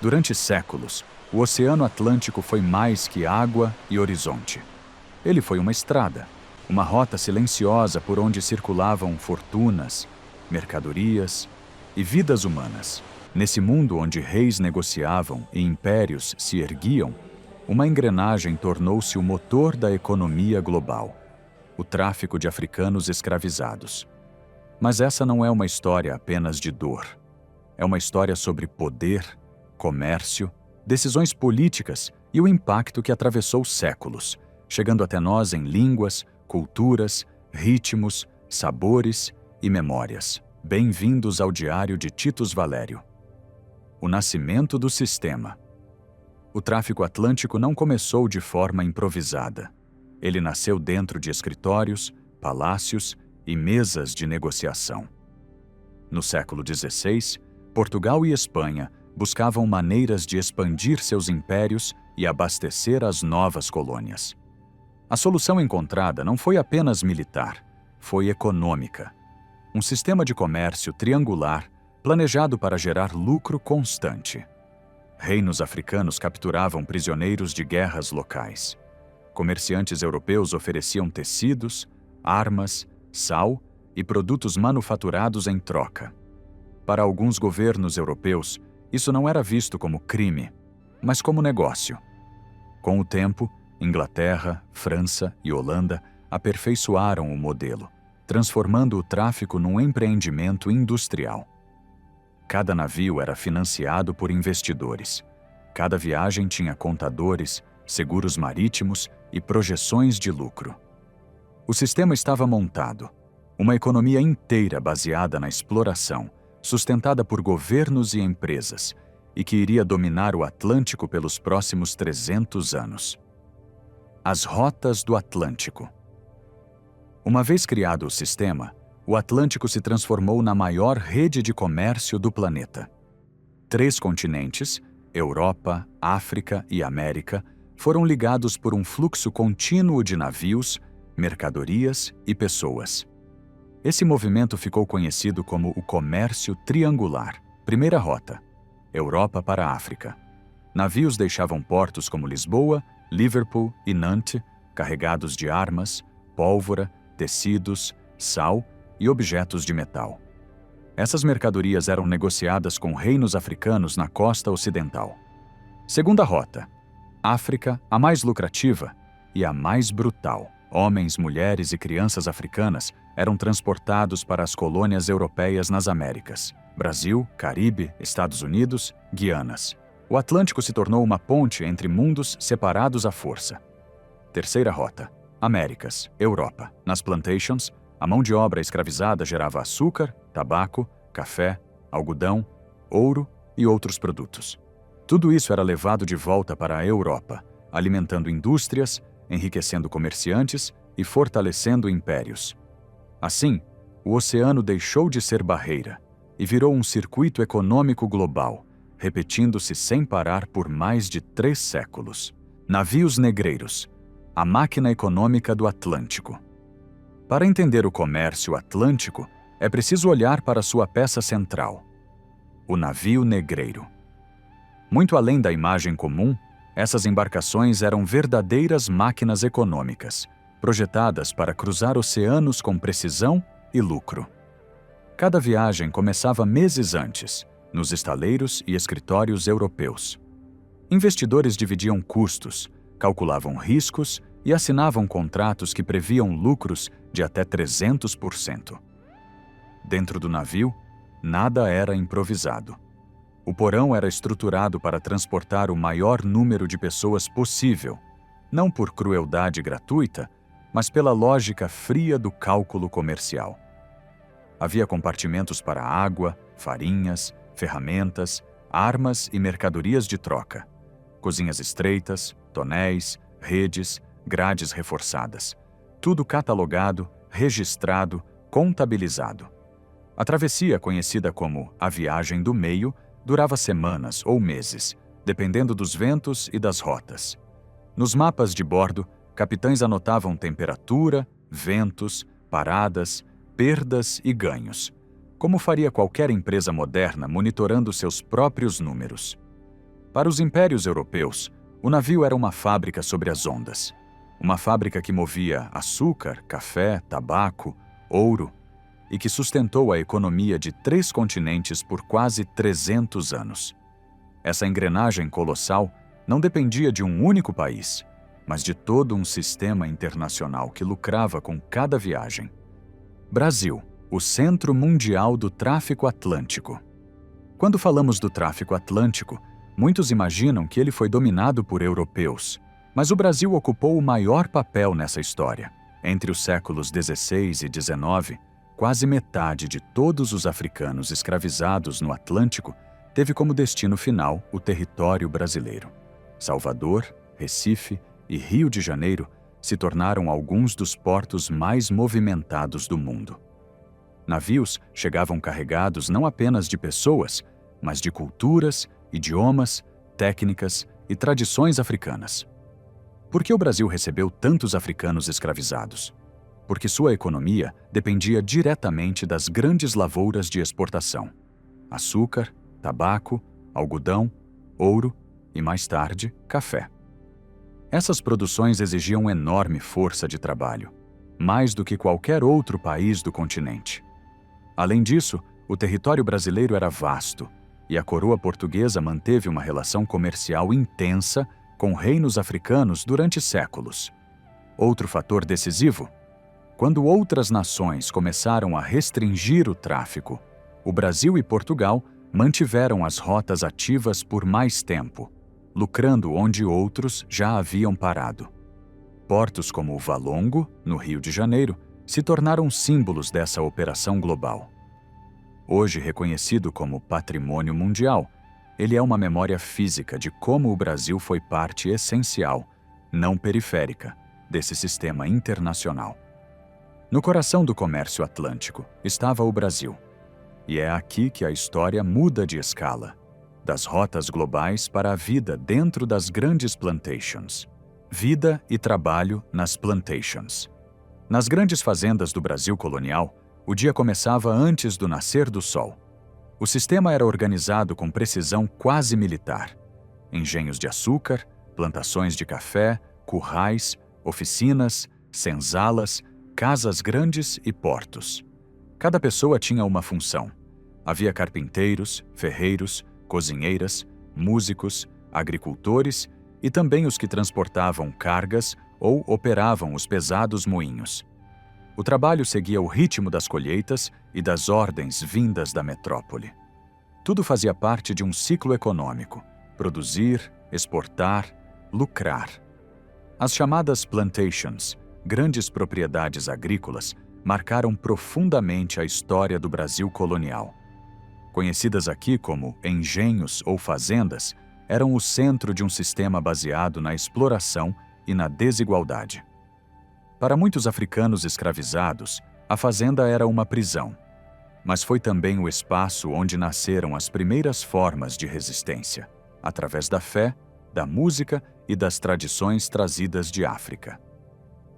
Durante séculos, o Oceano Atlântico foi mais que água e horizonte. Ele foi uma estrada, uma rota silenciosa por onde circulavam fortunas, mercadorias e vidas humanas. Nesse mundo onde reis negociavam e impérios se erguiam, uma engrenagem tornou-se o motor da economia global: o tráfico de africanos escravizados. Mas essa não é uma história apenas de dor. É uma história sobre poder, comércio, decisões políticas e o impacto que atravessou séculos, chegando até nós em línguas, culturas, ritmos, sabores e memórias. Bem-vindos ao Diário de Titus Valério. O nascimento do sistema. O tráfico atlântico não começou de forma improvisada. Ele nasceu dentro de escritórios, palácios e mesas de negociação. No século XVI, Portugal e Espanha buscavam maneiras de expandir seus impérios e abastecer as novas colônias. A solução encontrada não foi apenas militar, foi econômica. Um sistema de comércio triangular planejado para gerar lucro constante. Reinos africanos capturavam prisioneiros de guerras locais. Comerciantes europeus ofereciam tecidos, armas, sal e produtos manufaturados em troca. Para alguns governos europeus, isso não era visto como crime, mas como negócio. Com o tempo, Inglaterra, França e Holanda aperfeiçoaram o modelo, transformando o tráfico num empreendimento industrial. Cada navio era financiado por investidores. Cada viagem tinha contadores, seguros marítimos e projeções de lucro. O sistema estava montado, uma economia inteira baseada na exploração, sustentada por governos e empresas, e que iria dominar o Atlântico pelos próximos 300 anos. As rotas do Atlântico. Uma vez criado o sistema, o Atlântico se transformou na maior rede de comércio do planeta. 3 continentes, Europa, África e América, foram ligados por um fluxo contínuo de navios, mercadorias e pessoas. Esse movimento ficou conhecido como o comércio triangular. Primeira rota: Europa para a África. Navios deixavam portos como Lisboa, Liverpool e Nantes, carregados de armas, pólvora, tecidos, sal e objetos de metal. Essas mercadorias eram negociadas com reinos africanos na costa ocidental. Segunda rota: África, a mais lucrativa e a mais brutal. Homens, mulheres e crianças africanas eram transportados para as colônias europeias nas Américas: Brasil, Caribe, Estados Unidos, Guianas. O Atlântico se tornou uma ponte entre mundos separados à força. Terceira rota: Américas, Europa. Nas plantations, a mão de obra escravizada gerava açúcar, tabaco, café, algodão, ouro e outros produtos. Tudo isso era levado de volta para a Europa, alimentando indústrias, enriquecendo comerciantes e fortalecendo impérios. Assim, o oceano deixou de ser barreira e virou um circuito econômico global, repetindo-se sem parar por mais de 3 séculos. Navios negreiros, a máquina econômica do Atlântico. Para entender o comércio atlântico, é preciso olhar para sua peça central: o navio negreiro. Muito além da imagem comum, essas embarcações eram verdadeiras máquinas econômicas, projetadas para cruzar oceanos com precisão e lucro. Cada viagem começava meses antes, nos estaleiros e escritórios europeus. Investidores dividiam custos, calculavam riscos e assinavam contratos que previam lucros de até 300%. Dentro do navio, nada era improvisado. O porão era estruturado para transportar o maior número de pessoas possível, não por crueldade gratuita, mas pela lógica fria do cálculo comercial. Havia compartimentos para água, farinhas, ferramentas, armas e mercadorias de troca. Cozinhas estreitas, tonéis, redes, grades reforçadas. Tudo catalogado, registrado, contabilizado. A travessia, conhecida como a Viagem do Meio, durava semanas ou meses, dependendo dos ventos e das rotas. Nos mapas de bordo, capitães anotavam temperatura, ventos, paradas, perdas e ganhos, como faria qualquer empresa moderna monitorando seus próprios números. Para os impérios europeus, o navio era uma fábrica sobre as ondas. Uma fábrica que movia açúcar, café, tabaco, ouro e que sustentou a economia de 3 continentes por quase 300 anos. Essa engrenagem colossal não dependia de um único país, mas de todo um sistema internacional que lucrava com cada viagem. Brasil, o centro mundial do tráfico atlântico. Quando falamos do tráfico atlântico, muitos imaginam que ele foi dominado por europeus, mas o Brasil ocupou o maior papel nessa história. Entre os séculos XVI e XIX, quase metade de todos os africanos escravizados no Atlântico teve como destino final o território brasileiro. Salvador, Recife e Rio de Janeiro se tornaram alguns dos portos mais movimentados do mundo. Navios chegavam carregados não apenas de pessoas, mas de culturas, idiomas, técnicas e tradições africanas. Por que o Brasil recebeu tantos africanos escravizados? Porque sua economia dependia diretamente das grandes lavouras de exportação: açúcar, tabaco, algodão, ouro e, mais tarde, café. Essas produções exigiam enorme força de trabalho, mais do que qualquer outro país do continente. Além disso, o território brasileiro era vasto, e a coroa portuguesa manteve uma relação comercial intensa com reinos africanos durante séculos. Outro fator decisivo: quando outras nações começaram a restringir o tráfico, o Brasil e Portugal mantiveram as rotas ativas por mais tempo, lucrando onde outros já haviam parado. Portos como o Valongo, no Rio de Janeiro, se tornaram símbolos dessa operação global. Hoje reconhecido como patrimônio mundial, ele é uma memória física de como o Brasil foi parte essencial, não periférica, desse sistema internacional. No coração do comércio atlântico estava o Brasil. E é aqui que a história muda de escala, das rotas globais para a vida dentro das grandes plantations. Vida e trabalho nas plantations. Nas grandes fazendas do Brasil colonial, o dia começava antes do nascer do sol. O sistema era organizado com precisão quase militar. Engenhos de açúcar, plantações de café, currais, oficinas, senzalas, casas grandes e portos. Cada pessoa tinha uma função. Havia carpinteiros, ferreiros, cozinheiras, músicos, agricultores e também os que transportavam cargas ou operavam os pesados moinhos. O trabalho seguia o ritmo das colheitas e das ordens vindas da metrópole. Tudo fazia parte de um ciclo econômico: produzir, exportar, lucrar. As chamadas plantations, grandes propriedades agrícolas, marcaram profundamente a história do Brasil colonial. Conhecidas aqui como engenhos ou fazendas, eram o centro de um sistema baseado na exploração e na desigualdade. Para muitos africanos escravizados, a fazenda era uma prisão, mas foi também o espaço onde nasceram as primeiras formas de resistência, através da fé, da música e das tradições trazidas de África.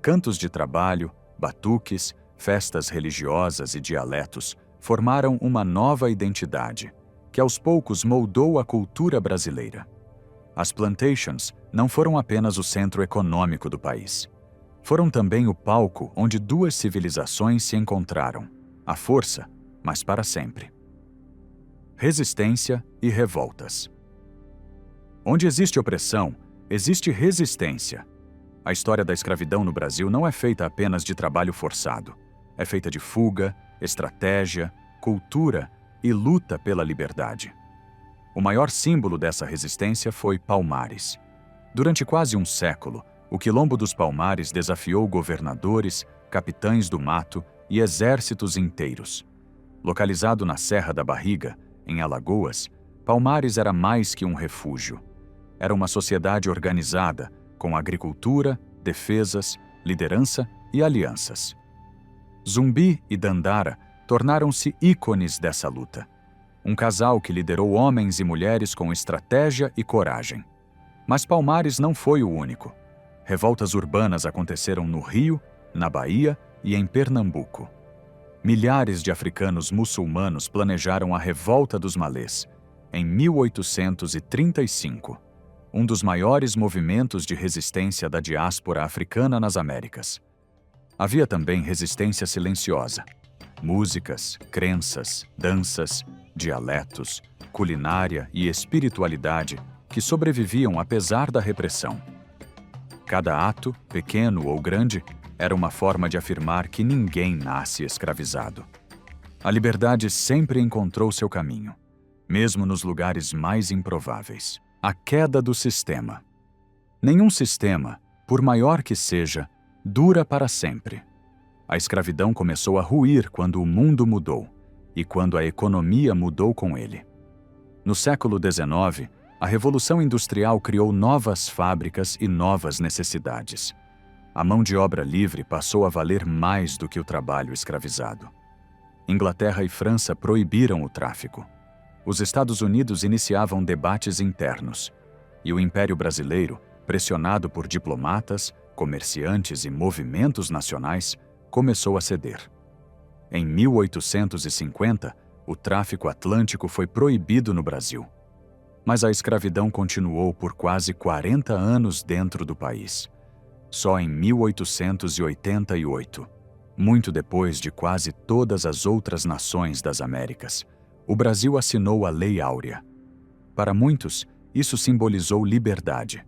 Cantos de trabalho, batuques, festas religiosas e dialetos formaram uma nova identidade, que aos poucos moldou a cultura brasileira. As plantations não foram apenas o centro econômico do país. Foram também o palco onde duas civilizações se encontraram, à força, mas para sempre. Resistência e revoltas. Onde existe opressão, existe resistência. A história da escravidão no Brasil não é feita apenas de trabalho forçado. É feita de fuga, estratégia, cultura e luta pela liberdade. O maior símbolo dessa resistência foi Palmares. Durante quase um século, o Quilombo dos Palmares desafiou governadores, capitães do mato e exércitos inteiros. Localizado na Serra da Barriga, em Alagoas, Palmares era mais que um refúgio. Era uma sociedade organizada, com agricultura, defesas, liderança e alianças. Zumbi e Dandara tornaram-se ícones dessa luta. Um casal que liderou homens e mulheres com estratégia e coragem. Mas Palmares não foi o único. Revoltas urbanas aconteceram no Rio, na Bahia e em Pernambuco. Milhares de africanos muçulmanos planejaram a Revolta dos Malês, em 1835, um dos maiores movimentos de resistência da diáspora africana nas Américas. Havia também resistência silenciosa. Músicas, crenças, danças, dialetos, culinária e espiritualidade que sobreviviam apesar da repressão. Cada ato, pequeno ou grande, era uma forma de afirmar que ninguém nasce escravizado. A liberdade sempre encontrou seu caminho, mesmo nos lugares mais improváveis. A queda do sistema. Nenhum sistema, por maior que seja, dura para sempre. A escravidão começou a ruir quando o mundo mudou e quando a economia mudou com ele. No século XIX, a Revolução Industrial criou novas fábricas e novas necessidades. A mão de obra livre passou a valer mais do que o trabalho escravizado. Inglaterra e França proibiram o tráfico. Os Estados Unidos iniciavam debates internos. E o Império Brasileiro, pressionado por diplomatas, comerciantes e movimentos nacionais, começou a ceder. Em 1850, o tráfico atlântico foi proibido no Brasil. Mas a escravidão continuou por quase 40 anos dentro do país. Só em 1888, muito depois de quase todas as outras nações das Américas, o Brasil assinou a Lei Áurea. Para muitos, isso simbolizou liberdade.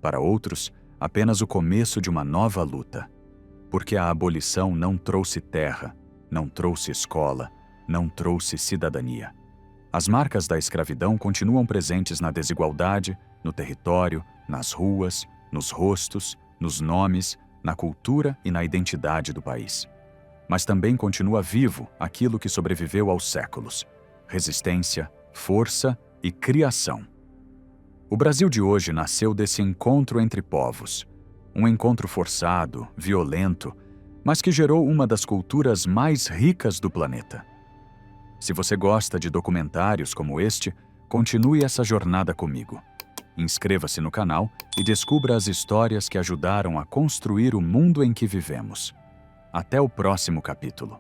Para outros, apenas o começo de uma nova luta. Porque a abolição não trouxe terra, não trouxe escola, não trouxe cidadania. As marcas da escravidão continuam presentes na desigualdade, no território, nas ruas, nos rostos, nos nomes, na cultura e na identidade do país. Mas também continua vivo aquilo que sobreviveu aos séculos: resistência, força e criação. O Brasil de hoje nasceu desse encontro entre povos. Um encontro forçado, violento, mas que gerou uma das culturas mais ricas do planeta. Se você gosta de documentários como este, continue essa jornada comigo. Inscreva-se no canal e descubra as histórias que ajudaram a construir o mundo em que vivemos. Até o próximo capítulo.